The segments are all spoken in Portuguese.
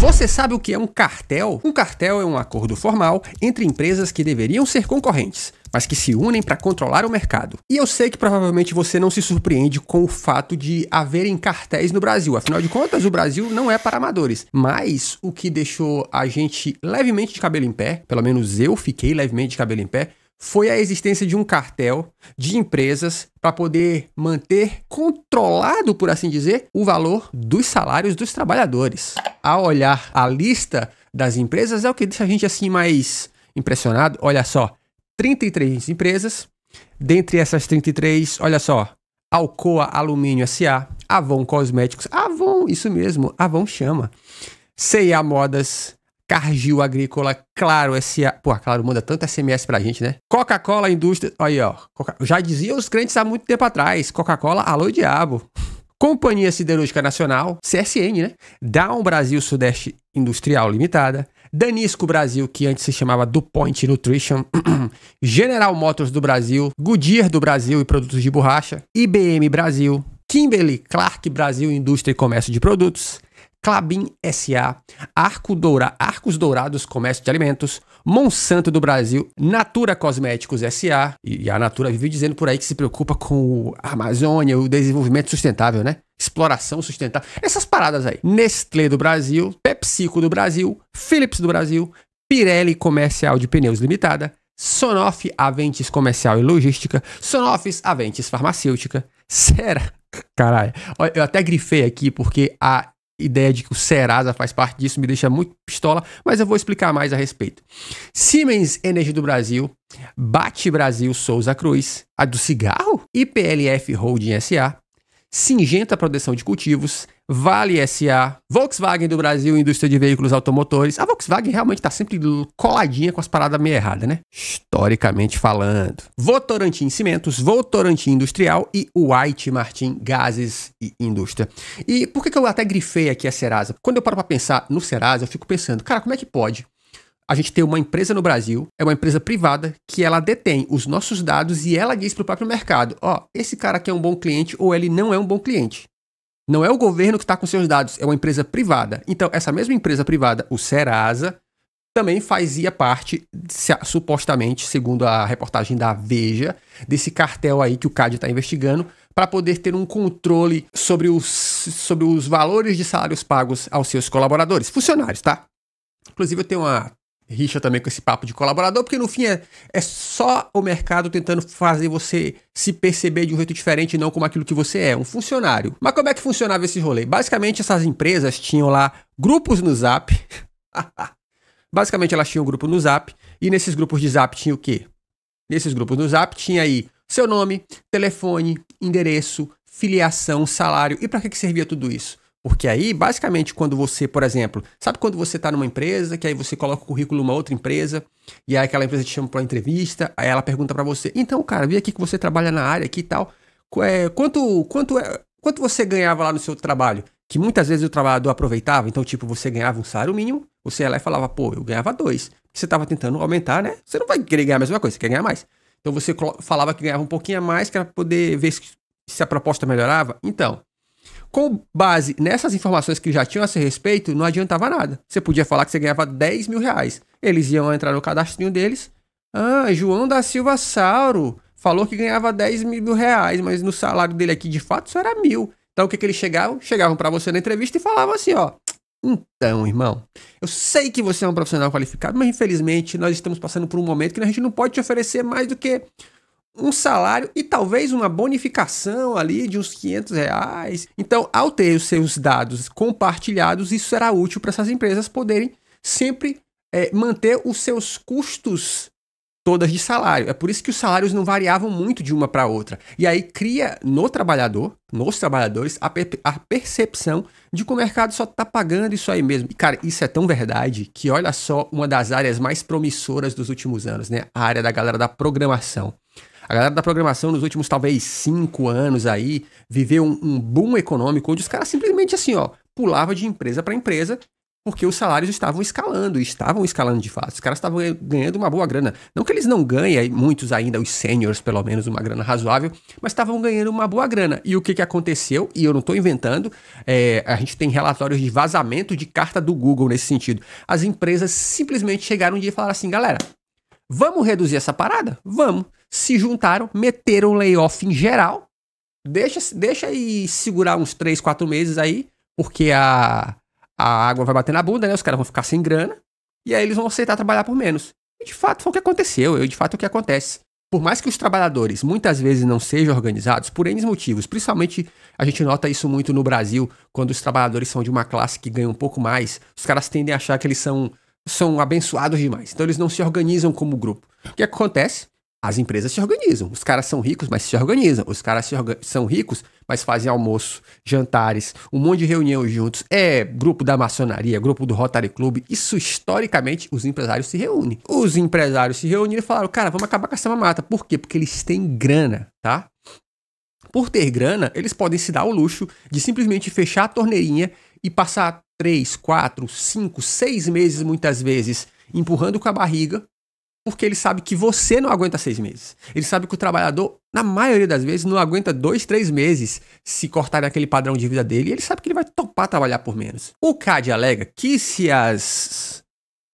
Você sabe o que é um cartel? Um cartel é um acordo formal entre empresas que deveriam ser concorrentes, mas que se unem para controlar o mercado. E eu sei que provavelmente você não se surpreende com o fato de haverem cartéis no Brasil. Afinal de contas, o Brasil não é para amadores. Mas o que deixou a gente levemente de cabelo em pé, pelo menos eu fiquei levemente de cabelo em pé, foi a existência de um cartel de empresas para poder manter controlado, por assim dizer, o valor dos salários dos trabalhadores. Ao olhar a lista das empresas, é o que deixa a gente assim mais impressionado. Olha só, 33 empresas. Dentre essas 33, olha só, Alcoa Alumínio S.A., Avon Cosméticos, Avon, isso mesmo, Avon chama, C&A Modas, Cargill Agrícola, Claro S.A. Pô, Claro manda tanto SMS pra gente, né? Coca-Cola Indústria, aí ó, já diziam os crentes há muito tempo atrás, Coca-Cola, alô diabo. Companhia Siderúrgica Nacional, CSN, né? Dow Brasil Sudeste Industrial Limitada, Danisco Brasil, que antes se chamava DuPont Nutrition, General Motors do Brasil, Goodyear do Brasil e Produtos de Borracha, IBM Brasil, Kimberly-Clark Brasil Indústria e Comércio de Produtos, Klabin S.A., Arcos Dourados Comércio de Alimentos, Monsanto do Brasil, Natura Cosméticos S.A., e a Natura vive dizendo por aí que se preocupa com a Amazônia, o desenvolvimento sustentável, né? Exploração sustentável, essas paradas aí. Nestlé do Brasil, PepsiCo do Brasil, Philips do Brasil, Pirelli Comercial de Pneus Limitada, Sonoff Aventis Comercial e Logística, Sonofis Aventis Farmacêutica, Caralho, eu até grifei aqui porque a ideia de que o Serasa faz parte disso me deixa muito pistola, mas eu vou explicar mais a respeito. Siemens Energia do Brasil, Bate Brasil Souza Cruz, a do cigarro, IPLF Holding S.A., Singenta Proteção de Cultivos, Vale S.A., Volkswagen do Brasil, Indústria de Veículos Automotores. A Volkswagen realmente tá sempre coladinha com as paradas meio erradas, né? Historicamente falando. Votorantim Cimentos, Votorantim Industrial e White Martin Gases e Indústria. E por que eu até grifei aqui a Serasa? Quando eu paro pra pensar no Serasa, eu fico pensando, cara, como é que pode a gente ter uma empresa no Brasil, é uma empresa privada, que ela detém os nossos dados e ela diz para o próprio mercado, ó, esse cara aqui é um bom cliente ou ele não é um bom cliente. Não é o governo que está com seus dados, é uma empresa privada. Então, essa mesma empresa privada, o Serasa, também fazia parte, supostamente, segundo a reportagem da Veja, desse cartel aí que o CAD está investigando, para poder ter um controle sobre os valores de salários pagos aos seus colaboradores, funcionários, tá? Inclusive, eu tenho uma rixa também com esse papo de colaborador, porque no fim é só o mercado tentando fazer você se perceber de um jeito diferente, não como aquilo que você é, um funcionário. Mas como é que funcionava esse rolê? Basicamente, essas empresas tinham lá grupos no Zap. Basicamente, elas tinham um grupo no Zap, e nesses grupos de Zap tinha o quê? Nesses grupos no Zap tinha aí seu nome, telefone, endereço, filiação, salário. E para que servia tudo isso? Porque aí, basicamente, quando você, por exemplo, sabe quando você está numa empresa, que aí você coloca o currículo numa outra empresa, e aí aquela empresa te chama para uma entrevista, aí ela pergunta para você, então, cara, vi aqui que você trabalha na área aqui e tal, quanto você ganhava lá no seu trabalho? Que muitas vezes o trabalhador aproveitava, então, tipo, você ganhava um salário mínimo, você ia lá e falava, pô, eu ganhava 2. Você estava tentando aumentar, né? Você não vai querer ganhar a mesma coisa, você quer ganhar mais. Então, você falava que ganhava um pouquinho a mais, que era poder ver se a proposta melhorava. Então, com base nessas informações que já tinham a seu respeito, não adiantava nada. Você podia falar que você ganhava 10 mil reais. Eles iam entrar no cadastrinho deles. Ah, João da Silva Sauro falou que ganhava 10 mil reais, mas no salário dele aqui, de fato, só era 1.000. Então, o que eles chegavam? Chegavam para você na entrevista e falavam assim, ó. Então, irmão, eu sei que você é um profissional qualificado, mas infelizmente nós estamos passando por um momento que a gente não pode te oferecer mais do que um salário e talvez uma bonificação ali de uns 500 reais. Então, ao ter os seus dados compartilhados, isso será útil para essas empresas poderem sempre manter os seus custos todas de salário. É por isso que os salários não variavam muito de uma para outra. E aí cria nos trabalhadores, a percepção de que o mercado só está pagando isso aí mesmo. E, cara, isso é tão verdade que olha só uma das áreas mais promissoras dos últimos anos, né? A área da galera da programação. A galera da programação nos últimos, talvez, 5 anos aí, viveu um boom econômico onde os caras simplesmente assim, ó, pulava de empresa para empresa porque os salários estavam escalando de fato. Os caras estavam ganhando uma boa grana. Não que eles não ganhem, muitos ainda, os seniors, pelo menos, uma grana razoável, mas estavam ganhando uma boa grana. E o que aconteceu, e eu não estou inventando, a gente tem relatórios de vazamento de carta do Google nesse sentido. As empresas simplesmente chegaram um dia e falaram assim, galera, vamos reduzir essa parada? Vamos. Se juntaram, meteram layoff em geral, deixa aí segurar uns 3, 4 meses aí, porque a água vai bater na bunda, né? Os caras vão ficar sem grana, e aí eles vão aceitar trabalhar por menos. E de fato foi o que aconteceu, de fato é o que acontece. Por mais que os trabalhadores muitas vezes não sejam organizados, por N motivos, principalmente a gente nota isso muito no Brasil, quando os trabalhadores são de uma classe que ganha um pouco mais, os caras tendem a achar que eles são abençoados demais, então eles não se organizam como grupo. O que acontece? As empresas se organizam. Os caras são ricos, mas se organizam. Os caras são ricos, mas fazem almoço, jantares, um monte de reunião juntos. É grupo da maçonaria, grupo do Rotary Club. Isso, historicamente, os empresários se reúnem. Os empresários se reuniram e falaram, cara, vamos acabar com essa mamata. Por quê? Porque eles têm grana, tá? Por ter grana, eles podem se dar o luxo de simplesmente fechar a torneirinha e passar 3, 4, 5, 6 meses, muitas vezes, empurrando com a barriga, porque ele sabe que você não aguenta 6 meses. Ele sabe que o trabalhador, na maioria das vezes, não aguenta 2, 3 meses se cortar naquele padrão de vida dele. E ele sabe que ele vai topar trabalhar por menos. O CAD alega que se as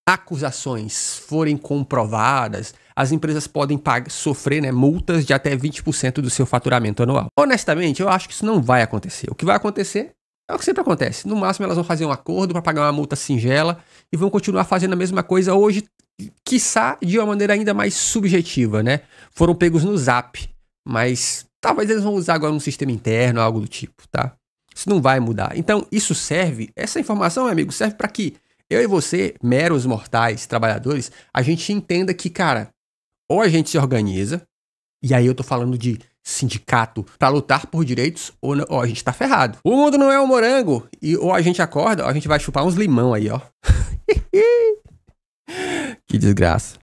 acusações forem comprovadas, as empresas podem sofrer, né, multas de até 20% do seu faturamento anual. Honestamente, eu acho que isso não vai acontecer. O que vai acontecer é o que sempre acontece. No máximo, elas vão fazer um acordo para pagar uma multa singela e vão continuar fazendo a mesma coisa hoje, quiçá de uma maneira ainda mais subjetiva, né? Foram pegos no Zap, mas talvez eles vão usar agora um sistema interno, algo do tipo, tá? Isso não vai mudar. Então, isso serve, essa informação, meu amigo, serve para que eu e você, meros mortais, trabalhadores, a gente entenda que, cara, ou a gente se organiza, e aí eu tô falando de sindicato para lutar por direitos, ou a gente tá ferrado. O mundo não é um morango, e ou a gente acorda, ou a gente vai chupar uns limão aí, ó. Que desgraça.